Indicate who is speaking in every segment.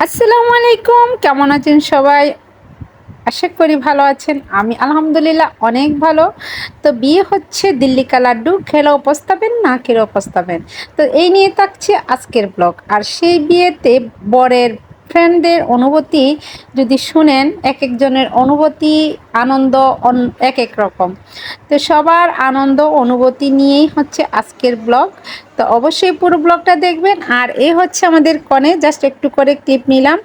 Speaker 1: আসসালামু আলাইকুম, কেমন আছেন সবাই? আশা করি ভালো আছেন। আমি আলহামদুলিল্লাহ অনেক ভালো। তো বিয়ে হচ্ছে দিল্লি কা লাড্ডু, খেলেও পস্তাবেন না খেলেও পস্তাবেন। তো এই নিয়ে থাকছে আজকের ব্লগ। আর সেই বিয়েতে বরের ফ্রেন্ডদের অনুভূতি যদি শুনেন, এক একজনের অনুভূতি আনন্দ এক এক রকম। তো সবার আনন্দ অনুভূতি নিয়েই হচ্ছে আজকের ব্লগ। তো অবশ্যই পুরো ব্লগটা দেখবেন। আর এই হচ্ছে আমাদের কনে, জাস্ট একটু করে ক্লিপ নিলাম।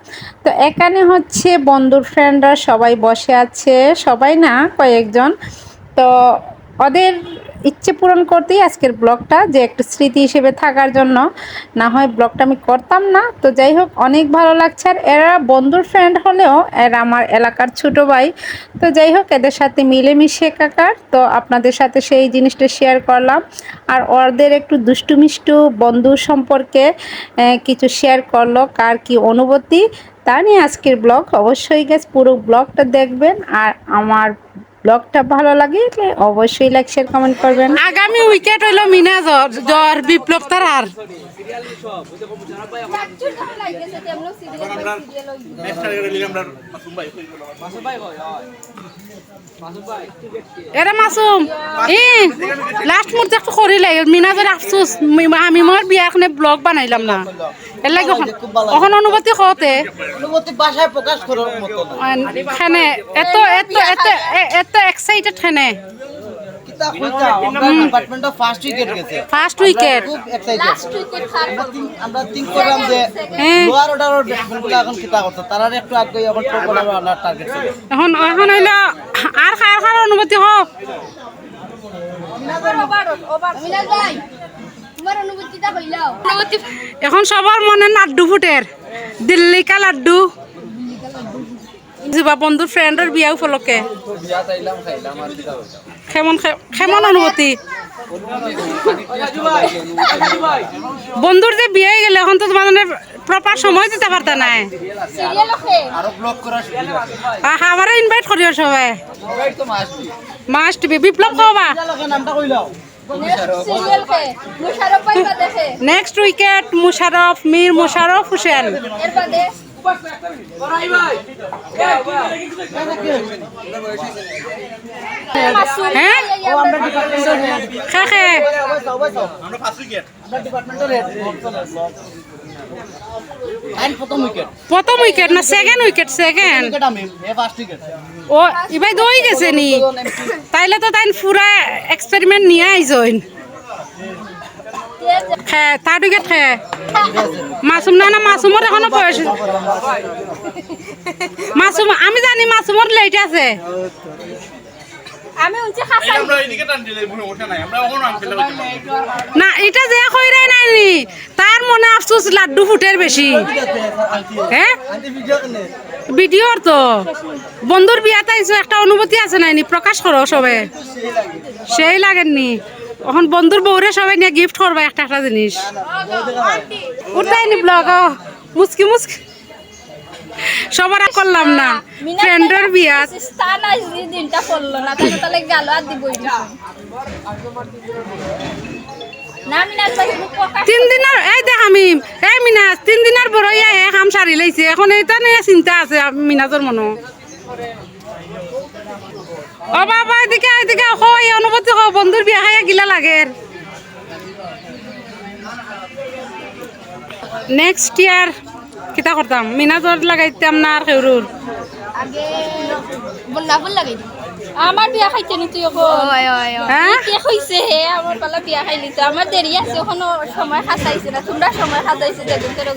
Speaker 1: তো এখানে হচ্ছে বন্ধুর ফ্রেন্ডরা সবাই বসে আছে, সবাই না কয়েকজন। তো ওদের ইচ্ছে পূরণ করতেই আজকের ব্লগটা, যে একটু স্মৃতি হিসেবে থাকার জন্য। না হয় ব্লগটা আমি করতাম না। তো যাই হোক, অনেক ভালো লাগছে। আর এরা বন্ধুর ফ্রেন্ড হলেও এরা আমার এলাকার ছোটো ভাই। তো যাই হোক, এদের সাথে মিলেমিশে একাকার। তো আপনাদের সাথে সেই জিনিসটা শেয়ার করলাম। আর ওদের একটু দুষ্টু মিষ্টু বন্ধু সম্পর্কে কিছু শেয়ার করলো, কার কি অনুভূতি তা নিয়ে আজকের ব্লগ। অবশ্যই গাইস পুরো ব্লগটা দেখবেন। আর আমার ব্লগটা ভালো লাগলে অবশ্যই লাইক শেয়ার কমেন্ট করবেন।
Speaker 2: আগামী উইকেট হইল মিনা জ্বর বিপ্লব তারার এরা মাসুম লাস্ট মুহূর্তে একটু করিলে মিনা জ্বর আফসোস আমি মোর বিয়া এখানে ব্লগ বানাইলাম না। এর লাগে এখন অনুভূতি কতে
Speaker 3: ভাষায় প্রকাশ করার মতো
Speaker 2: খানে এত এত এত এত এক্সাইটেড খানে
Speaker 3: ডিপার্টমেন্ট অফ ফার্স্ট উইকেট গেছে।
Speaker 2: ফার্স্ট উইকেট
Speaker 3: খুব এক্সাইটেড। আমরা থিংক করলাম যে লোয়ার অর্ডারের ব্যাটসম্যানগুলো এখন কিতা করতে, তারা একটু আগে এখন টপ অর্ডার আনার টার্গেট ছিল।
Speaker 2: এখন এখন হইল আর খার অনুভূতি হোক। এখন সবার মনে লাড্ডু ফুটের, দিল্লি কা লাড্ডু। যুবা বন্ধুর ফ্রেন্ডের বিয়া উপলক্ষে কেমন কেমন অনুভূতি? বন্ধুর যে বিয়ে গেলে এখন তো তোমার মানে প্রপার সময় দিতে পারতা নাই। আমারে ইনভাইট করিও সবাই, মাস্ট বি। বিপ্লব কবা নেক্সট উইকেট মুশারফ, মীর মুশারফ হোসেন। প্রথম উইকেট না সেকেন্ড উইকেট? সেকেন্ড। ও এবার দই গেছে নি, তাইলে তো তাই পুরা এক্সপেরিমেন্ট নিয়ে আইসইন। থার্ড উইকেট খে মাসুম না মাসুমর এখনো বয়স। মাসুম আমি জানি মাসুমর লেট আছে। না এটা যে কইরাই নাইনি, তার মনে আফসোস লাড্ডু ফুটের বেশি। হ্যাঁ ভিডিওর তো বন্ধুর বিয়াতে আইছো, একটা অনুভূতি আছে নাইনি, প্রকাশ করো সবে। সেই লাগেননি এখন বন্ধুর বউরে সবাই নিয়ে গিফট করবা একটা একটা জিনিস। উঠাইনি ব্লগ মুসকি মুসকি সবার করলাম না, ফ্রেন্ডের বিয়া। তিন দিনের এই দেখ আমি এই মিনাজ 3 দিনের বড় কাম সারি লাইছে। এখন এইটা নিয়ে চিন্তা আছে মিনাজর মনো। ও বাবা এদিকে এদিকে হয় অনুভূতি হোক, বন্ধুর বিয়া খাইয়া গিলা লাগে। নেক্সট ইয়ার কিতা করতাম, মিনাজর লাগাইতাম না আর কেউরুর
Speaker 4: আমার বিয়া খাইতে নি তুই হইছে হে আমার পালা বিয়া খাইলি তো আমার দেরি আছে, এখনো সময় খাসাইছে না। তোমরা সময় খাসাইছে যেদিন তোর